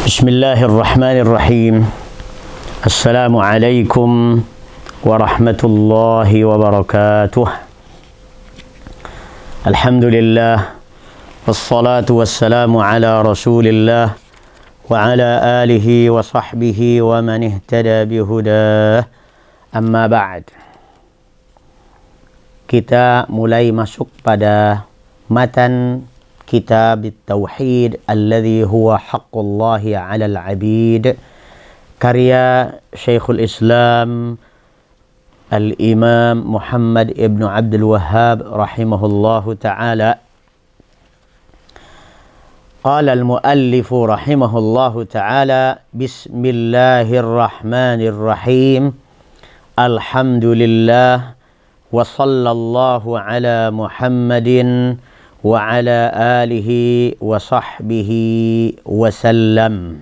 بسم الله الرحمن الرحيم. السلام عليكم ورحمة الله وبركاته. الحمد لله والصلاة والسلام على رسول الله وعلى آله وصحبه ومن اهتدى بهداه. أما بعد, kita mulai masuk pada matan kitab Tauhid alladhi huwa haqqullahi 'alal 'abid, karya Syekhul Islam Al-Imam Muhammad ibn Abdul Wahhab rahimahullahu ta'ala. Qala al-muallifu rahimahullahu ta'ala, bismillahirrahmanirrahim, alhamdulillah wa sallallahu ala Muhammadin wa ala alihi wa sahbihi wa sallam.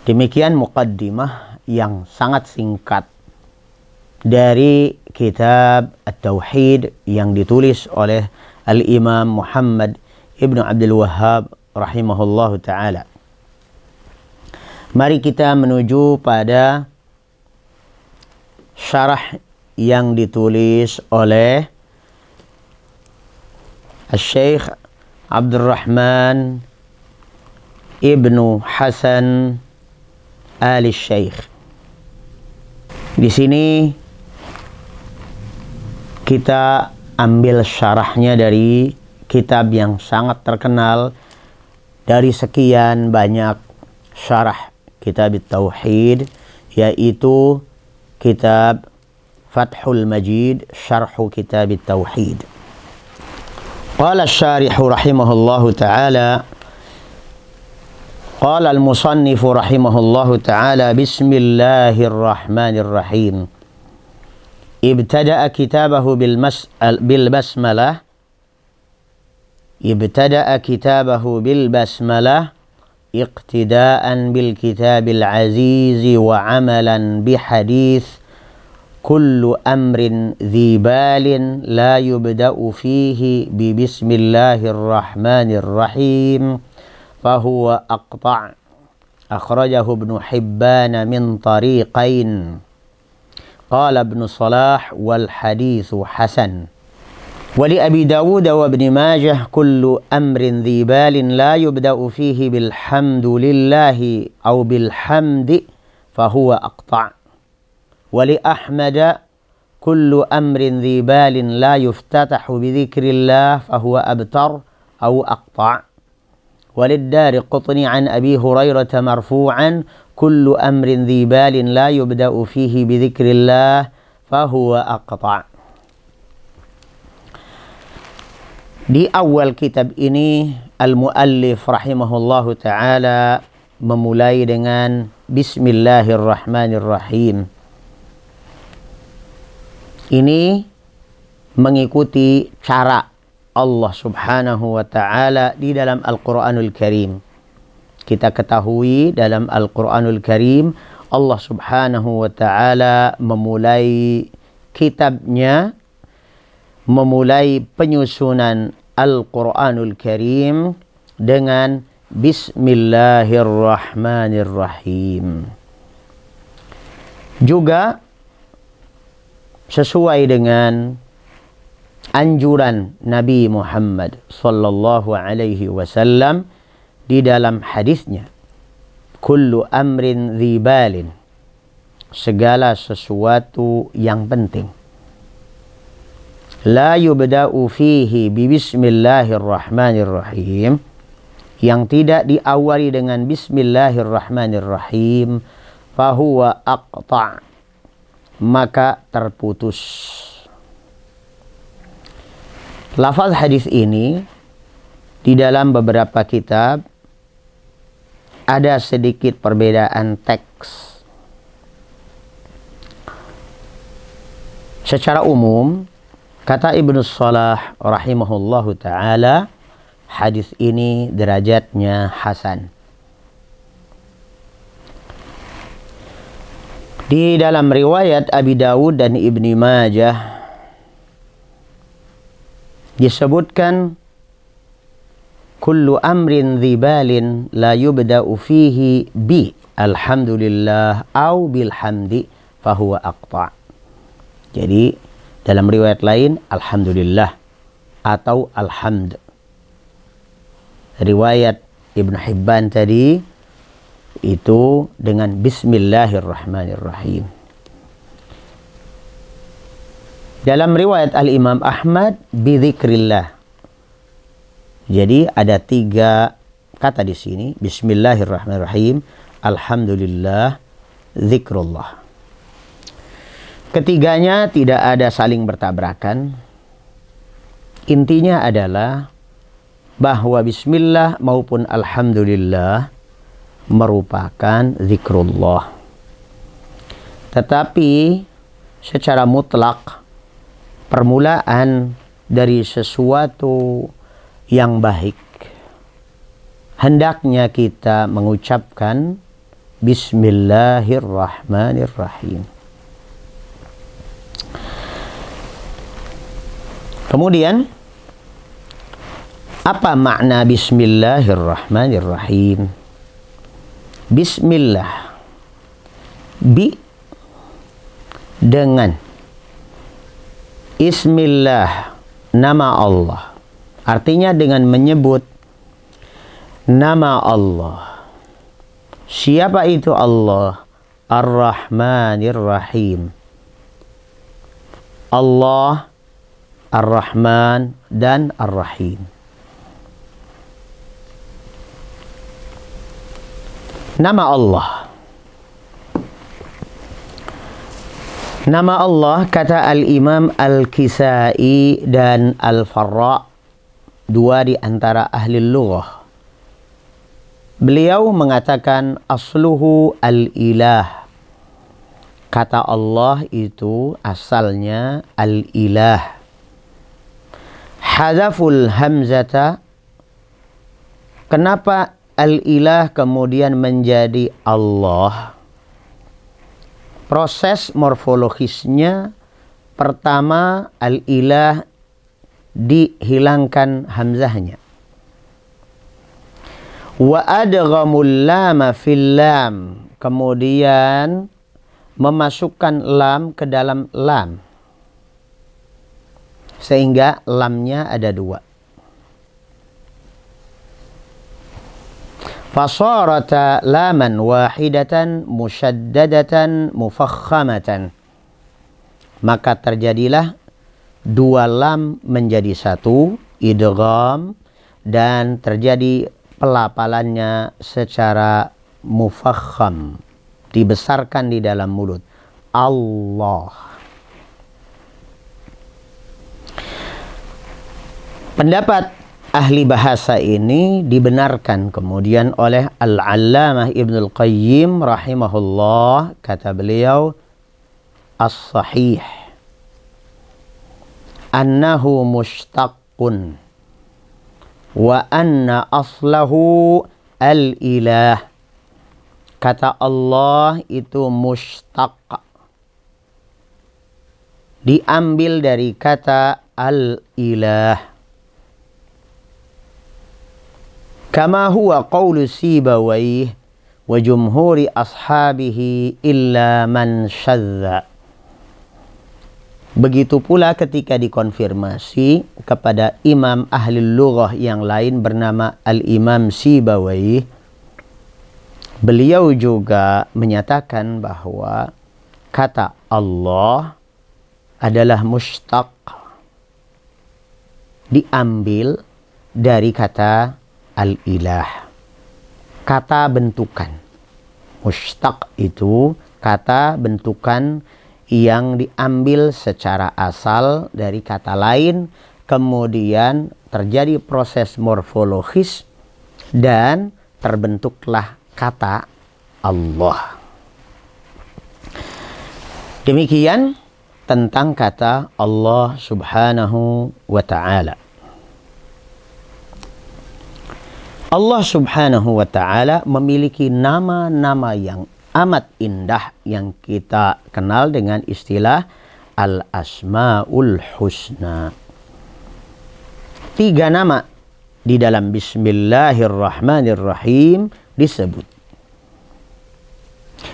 Demikian muqaddimah yang sangat singkat dari kitab At-Tauhid yang ditulis oleh Al-Imam Muhammad ibn Abdul Wahhab rahimahullahu ta'ala. Mari kita menuju pada syarah yang ditulis oleh Syekh Abdul Rahman ibnu Hasan al-Syekh. Di sini kita ambil syarahnya dari kitab yang sangat terkenal dari sekian banyak syarah kitab Tauhid, yaitu kitab Fathul Majid, syarhu kitab Tauhid. Qala asy-syarih rahimahullahu ta'ala, qala al-musannif rahimahullahu ta'ala, bismillahirrahmanirrahim. Ibtada'a kitabahu bil basmalah. Ibtada'a kitabahu bil basmalah iqtida'an bil kitabil aziz wa amalan bi hadith kullu amrin dhi balin la yubda'u fihi bi bismillahirrahmanirrahim fahuwa aqta'. Akhrajahu Ibnu Hibban min tariqain. Qala Ibnu Salah wal hadithu hasan. Wali Abi Dawud wa Ibn Majah kullu amrin dhi balin la yubda'u fihi bilhamdulillahi aw bilhamdi fahuwa aqta'. Wali Ahmad kullu amrin dhi balin la yuftatahu bidhikrillah fahuwa abtar aw aqta'. Walid-Dariqutni an Abi Hurairah marfu'an kullu amrin dhi balin la yubda'u fihi bidhikrillah fahuwa aqta'. Di awal kitab ini al-muallif rahimahullahu ta'ala memulai dengan bismillahirrahmanirrahim. Ini mengikuti cara Allah subhanahu wa ta'ala di dalam Al-Quranul Karim. Kita ketahui dalam Al-Quranul Karim Allah subhanahu wa ta'ala memulai kitabnya, memulai penyusunan Al-Quranul Karim dengan bismillahirrahmanirrahim. Juga sesuai dengan anjuran Nabi Muhammad sallallahu alaihi wasallam di dalam hadisnya, kullu amrin dhi balin, segala sesuatu yang penting, la yubda'u fihi bi bismillahirrahmanirrahim, yang tidak diawali dengan bismillahirrahmanirrahim, fahuwa aqta', maka terputus. Lafaz hadis ini di dalam beberapa kitab ada sedikit perbedaan teks. Secara umum, kata Ibnu Salah rahimahullahu ta'ala, hadis ini derajatnya hasan. Di dalam riwayat Abi Dawud dan Ibnu Majah disebutkan kullu amrin dhibalin la yubda'u fihi bi alhamdulillah au bilhamdi fahuwa aqta'. Jadi dalam riwayat lain alhamdulillah atau alhamd. Riwayat Ibnu Hibban tadi itu dengan bismillahirrahmanirrahim. Dalam riwayat Al-Imam Ahmad bidzikrillah. Jadi ada 3 kata di sini, bismillahirrahmanirrahim, alhamdulillah, zikrullah. Ketiganya tidak ada saling bertabrakan. Intinya adalah bahwa bismillah maupun alhamdulillah merupakan zikrullah. Tetapi secara mutlak permulaan dari sesuatu yang baik hendaknya kita mengucapkan bismillahirrahmanirrahim. Kemudian apa makna bismillahirrahmanirrahim? Bismillah, bi dengan, ismillah, nama Allah. Artinya dengan menyebut nama Allah. Siapa itu Allah? Ar-Rahmanir-Rahim. Allah Ar-Rahman dan Ar-Rahim. Nama Allah. Nama Allah kata Al-Imam Al-Kisai dan Al-Farra, 2 di antara ahli lughah. Beliau mengatakan asluhu al-ilah. Kata Allah itu asalnya al-ilah. Hadzaful hamzata. Kenapa al-ilah kemudian menjadi Allah? Proses morfologisnya, pertama al-ilah dihilangkan hamzahnya. Wa adghamul lama fil lam. Kemudian memasukkan lam ke dalam lam. Sehingga lamnya ada 2. Fasarata laman wahidatan musyaddadatan mufakhamatan. Maka terjadilah 2 lam menjadi 1, idgham, dan terjadi pelapalannya secara mufakham, dibesarkan di dalam mulut. Allah. Pendapat ahli bahasa ini dibenarkan kemudian oleh Al-Allamah Ibnul Qayyim rahimahullah. Kata beliau, as-sahih annahu mushtaqun wa anna aslahu al-ilah. Kata Allah itu mushtaq, diambil dari kata al-ilah. Kama huwa qawlu Sibawayh wa jumhuri ashabihi illa man syadza. Begitu pula ketika dikonfirmasi kepada imam ahli lughah yang lain bernama Al-Imam Sibawayh, beliau juga menyatakan bahwa kata Allah adalah mushtaq, diambil dari kata al-ilah, kata bentukan. Mushtaq itu kata bentukan yang diambil secara asal dari kata lain, kemudian terjadi proses morfologis dan terbentuklah kata Allah. Demikian tentang kata Allah Subhanahu wa ta'ala. Allah Subhanahu wa ta'ala memiliki nama-nama yang amat indah yang kita kenal dengan istilah Al-Asma'ul Husna. 3 nama di dalam Bismillahirrahmanirrahim disebut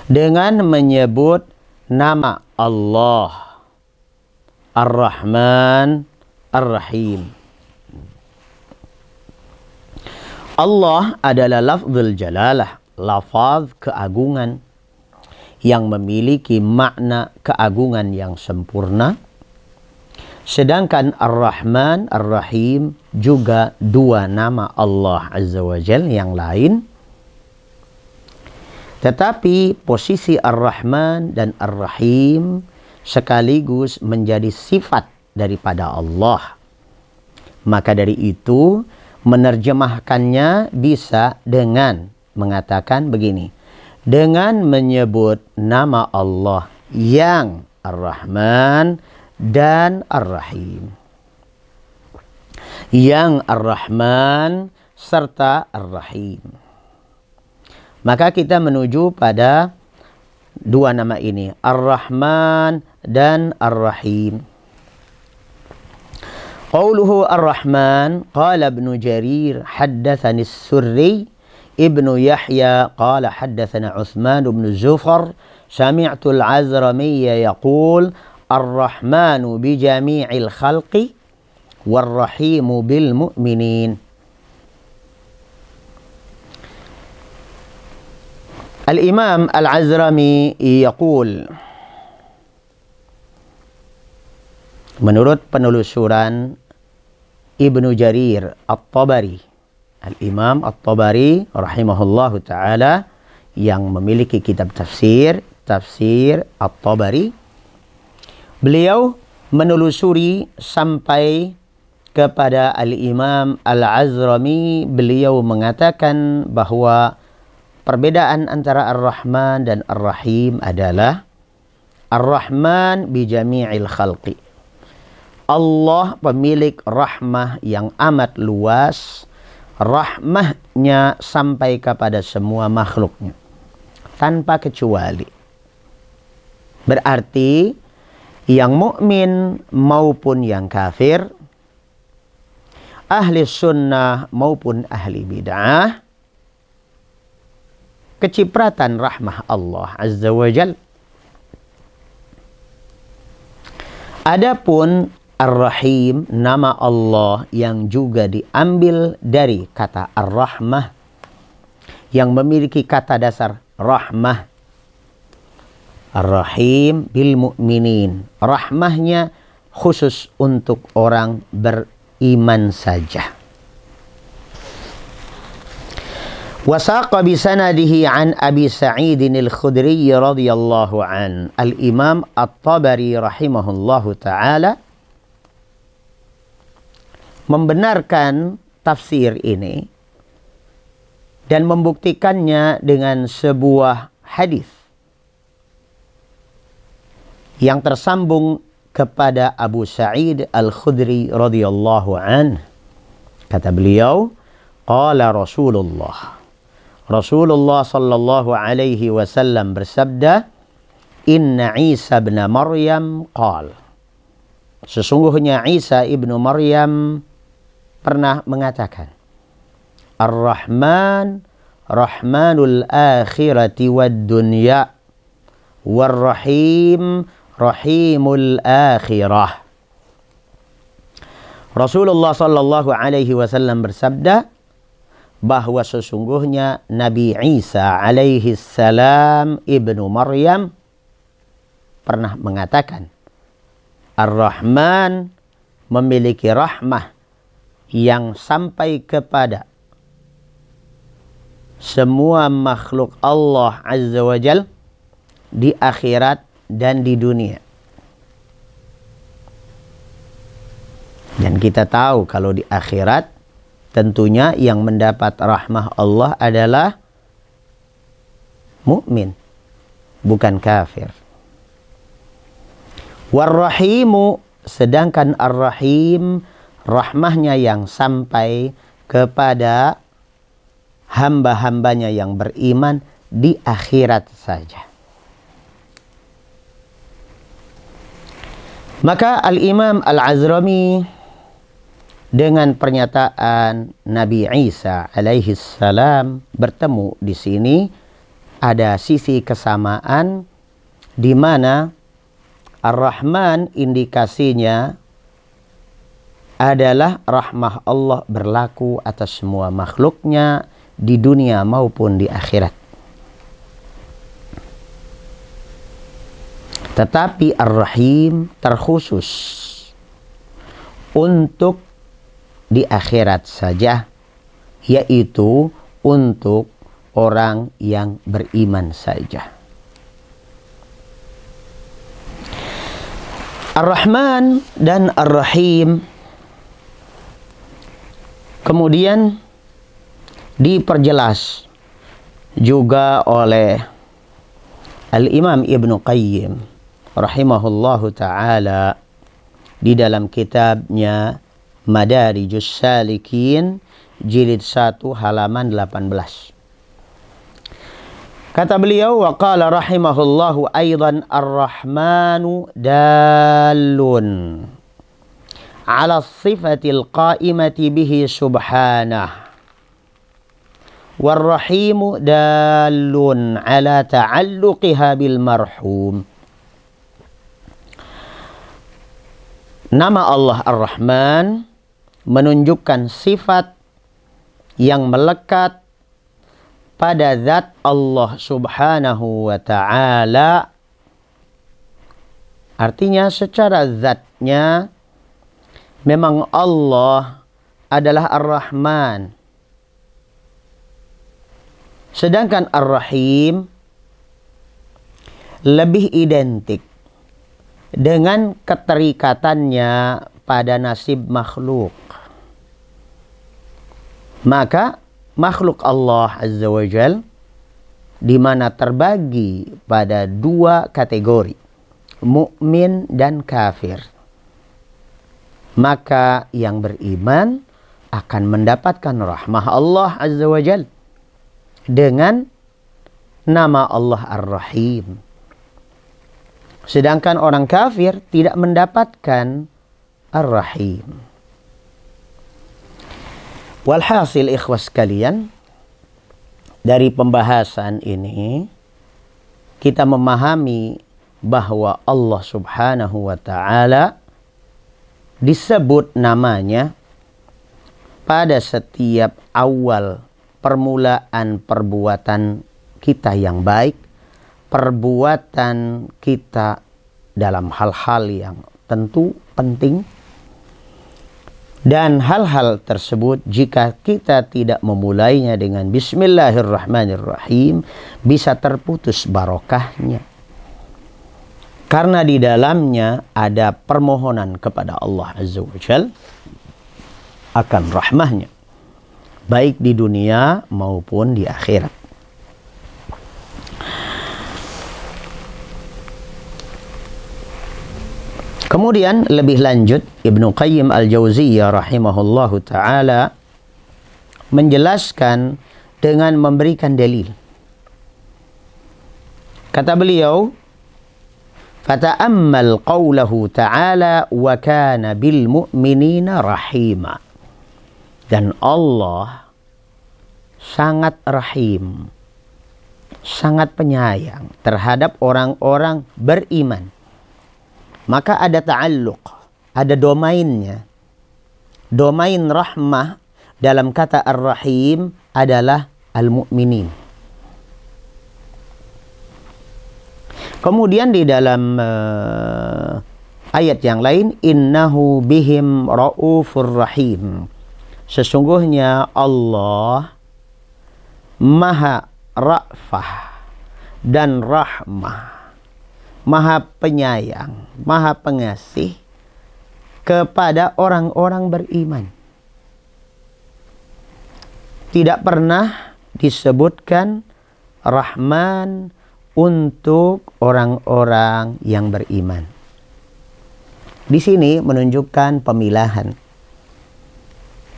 dengan menyebut nama Allah Ar-Rahman Ar-Rahim. Allah adalah lafzul jalalah, lafaz keagungan yang memiliki makna keagungan yang sempurna. Sedangkan Ar-Rahman Ar-Rahim juga dua nama Allah Azza wa Jalla yang lain. Tetapi posisi Ar-Rahman dan Ar-Rahim sekaligus menjadi sifat daripada Allah. Maka dari itu menerjemahkannya bisa dengan mengatakan begini. Dengan menyebut nama Allah yang Ar-Rahman dan Ar-Rahim. Yang Ar-Rahman serta Ar-Rahim. Maka kita menuju pada dua nama ini. Ar-Rahman dan Ar-Rahim. Qauluhu Ar-Rahman, qala Ibnu Jarir, haddatsani As-Surri, Ibnu Yahya, qala haddatsana Utsman bin Zufar, sami'tu Al-Azramiyya yaqul, Ar-Rahmanu bi jami'il khalqi, war-Rahimu bil mu'minin. Al-Imam Al-Azrami yaqul, menurut penelusuran Ibnu Jarir At-Tabari, Al-Imam At-Tabari rahimahullahu ta'ala yang memiliki kitab tafsir, Tafsir At-Tabari, beliau menelusuri sampai kepada Al-Imam Al-Azrami. Beliau mengatakan bahwa perbedaan antara Ar-Rahman dan Ar-Rahim adalah Ar-Rahman bi jami'il khalqi. Allah pemilik rahmah yang amat luas. Rahmahnya sampai kepada semua makhluknya tanpa kecuali. Berarti yang mukmin maupun yang kafir, ahli sunnah maupun ahli bid'ah, kecipratan rahmah Allah Azza wa Jalla. Adapun Ar-Rahim, nama Allah yang juga diambil dari kata Ar-Rahmah, yang memiliki kata dasar rahmah. Ar-Rahim bil mu'minin, rahmahnya khusus untuk orang beriman saja. Wasaqa bisanadihi an Abi Sa'idin Al-Khudri radhiyallahu an. Al-Imam At-Tabari rahimahullahu ta'ala membenarkan tafsir ini dan membuktikannya dengan sebuah hadis yang tersambung kepada Abu Sa'id Al-Khudri radhiyallahu an. Kata beliau, qala Rasulullah sallallahu alaihi wasallam bersabda, inna Isa ibn Maryam qala, sesungguhnya Isa ibnu Maryam pernah mengatakan, Ar-Rahman Rahmanul akhirati wad dunya, war-Rahim Rahimul akhirah. Rasulullah sallallahu alaihi wasallam bersabda bahwa sesungguhnya Nabi Isa alaihi salam ibnu Maryam pernah mengatakan, Ar-Rahman memiliki rahmah yang sampai kepada semua makhluk Allah Azza wa Jal di akhirat dan di dunia. Dan kita tahu kalau di akhirat tentunya yang mendapat rahmah Allah adalah mukmin, bukan kafir. War-Rahimu, sedangkan Ar-Rahim rahmahnya yang sampai kepada hamba-hambanya yang beriman di akhirat saja. Maka Al-Imam Al-Azrami dengan pernyataan Nabi Isa alaihi salam bertemu di sini, ada sisi kesamaan di mana Ar-Rahman indikasinya adalah rahmah Allah berlaku atas semua makhluknya di dunia maupun di akhirat. Tetapi Ar-Rahim terkhusus untuk di akhirat saja, yaitu untuk orang yang beriman saja. Ar-Rahman dan Ar-Rahim kemudian diperjelas juga oleh Al-Imam Ibnu Qayyim rahimahullahu ta'ala di dalam kitabnya Madarijus Salikin jilid 1 halaman 18. Kata beliau, wa qala rahimahullahu aidan ar-Rahmanu dalun ala sifatil qa'imati bihi subhanah war-Rahimu dalun ala ta'alluqiha bil marhum. Nama Allah Ar-Rahman menunjukkan sifat yang melekat pada zat Allah subhanahu wa ta'ala. Artinya secara zatnya memang Allah adalah Ar-Rahman. Sedangkan Ar-Rahim lebih identik dengan keterikatannya pada nasib makhluk. Maka makhluk Allah Azza wa Jal di mana terbagi pada dua kategori, mukmin dan kafir. Maka yang beriman akan mendapatkan rahmah Allah Azza wa Jal dengan nama Allah Ar-Rahim. Sedangkan orang kafir tidak mendapatkan Ar-Rahim. Walhasil ikhwas sekalian, dari pembahasan ini kita memahami bahwa Allah subhanahu wa ta'ala disebut namanya pada setiap awal permulaan perbuatan kita yang baik, perbuatan kita dalam hal-hal yang tentu penting, dan hal-hal tersebut jika kita tidak memulainya dengan Bismillahirrahmanirrahim bisa terputus barokahnya, karena di dalamnya ada permohonan kepada Allah Azza wa Jal akan rahmahnya baik di dunia maupun di akhirat. Kemudian lebih lanjut Ibnu Qayyim Al-Jauziyah rahimahullahu ta'ala menjelaskan dengan memberikan dalil. Kata beliau, fata'ammal qawlahu ta'ala wa kana bil mu'minina rahima. Dan Allah sangat rahim, sangat penyayang terhadap orang-orang beriman. Maka ada ta'alluq, ada domainnya. Domain rahmah dalam kata Ar-Rahim adalah al-mu'minin. Kemudian di dalam ayat yang lain, innahu bihim ra'ufur rahim. Sesungguhnya Allah maha ra'fah dan rahmah, maha penyayang, maha pengasih kepada orang-orang beriman. Tidak pernah disebutkan Rahman untuk orang-orang yang beriman. Di sini menunjukkan pemilahan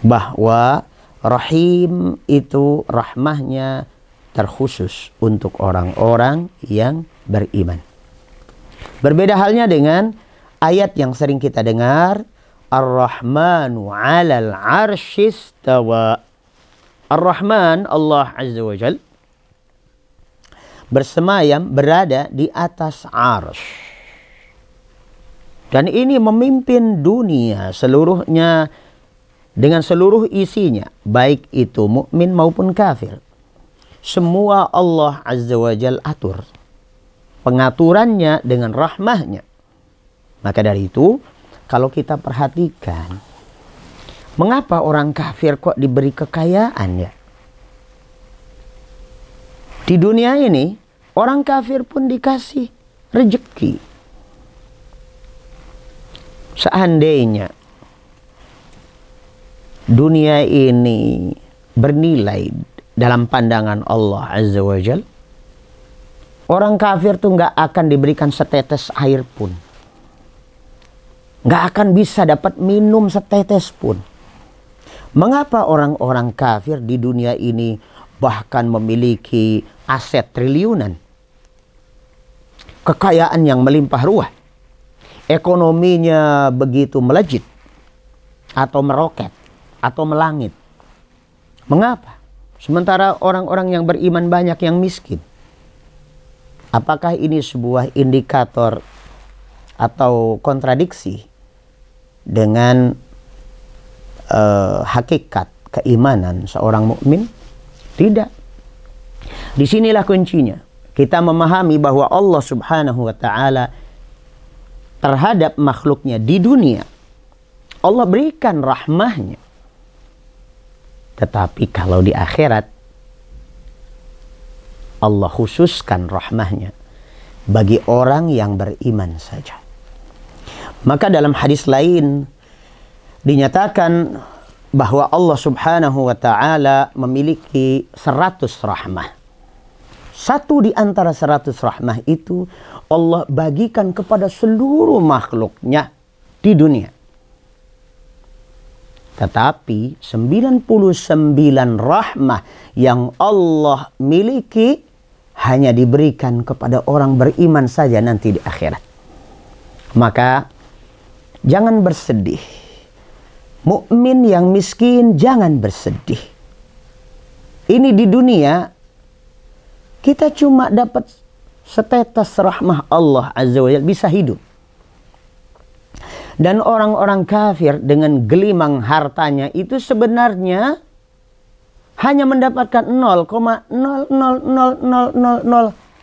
bahwa Rahim itu rahmahnya terkhusus untuk orang-orang yang beriman. Berbeda halnya dengan ayat yang sering kita dengar, Ar-Rahmanu 'alal 'arsy istawa. Ar-Rahman, Allah Azza wa Jalla, bersemayam, berada di atas arsy. Dan ini memimpin dunia seluruhnya dengan seluruh isinya, baik itu mukmin maupun kafir. Semua Allah Azza wa Jalla atur. Pengaturannya dengan rahmahnya. Maka dari itu, kalau kita perhatikan, mengapa orang kafir kok diberi kekayaan ya? Di dunia ini, orang kafir pun dikasih rezeki. Seandainya dunia ini bernilai dalam pandangan Allah Azza wa Jalla, orang kafir tuh nggak akan diberikan setetes air pun. Nggak akan bisa dapat minum setetes pun. Mengapa orang-orang kafir di dunia ini bahkan memiliki aset triliunan? Kekayaan yang melimpah ruah. Ekonominya begitu melejit atau meroket atau melangit. Mengapa? Sementara orang-orang yang beriman banyak yang miskin. Apakah ini sebuah indikator atau kontradiksi dengan hakikat keimanan seorang mukmin? Tidak. Disinilah kuncinya. Kita memahami bahwa Allah Subhanahu wa Ta'ala terhadap makhluknya di dunia, Allah berikan rahmahnya. Tetapi kalau di akhirat, Allah khususkan rahmahnya bagi orang yang beriman saja. Maka dalam hadis lain dinyatakan bahwa Allah Subhanahu wa Ta'ala memiliki 100 rahmah. Satu di antara 100 rahmah itu Allah bagikan kepada seluruh makhluknya di dunia. Tetapi 99 rahmah yang Allah miliki hanya diberikan kepada orang beriman saja nanti di akhirat. Maka jangan bersedih. Mukmin yang miskin jangan bersedih. Ini di dunia kita cuma dapat setetes rahmah Allah Azza wa Jalla, bisa hidup. Dan orang-orang kafir dengan gelimang hartanya itu sebenarnya hanya mendapatkan 0,00000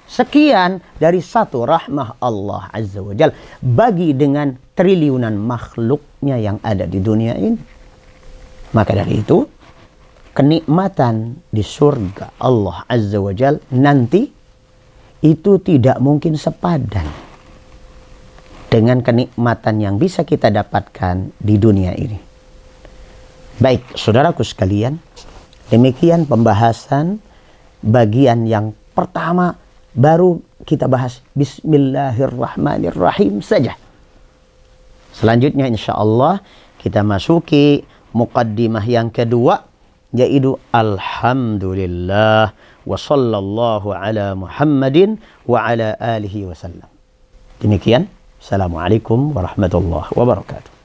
sekian dari satu rahmah Allah Azza wa Jalla bagi dengan triliunan makhluknya yang ada di dunia ini. Maka dari itu, kenikmatan di surga Allah Azza wa Jalla nanti itu tidak mungkin sepadan dengan kenikmatan yang bisa kita dapatkan di dunia ini. Baik, saudaraku sekalian, demikian pembahasan bagian yang pertama. Baru kita bahas Bismillahirrahmanirrahim saja. Selanjutnya insya Allah kita masuki muqaddimah yang kedua, yaitu Alhamdulillah wa sallallahu ala Muhammadin wa ala alihi wasallam. Demikian. Assalamualaikum warahmatullahi wabarakatuh.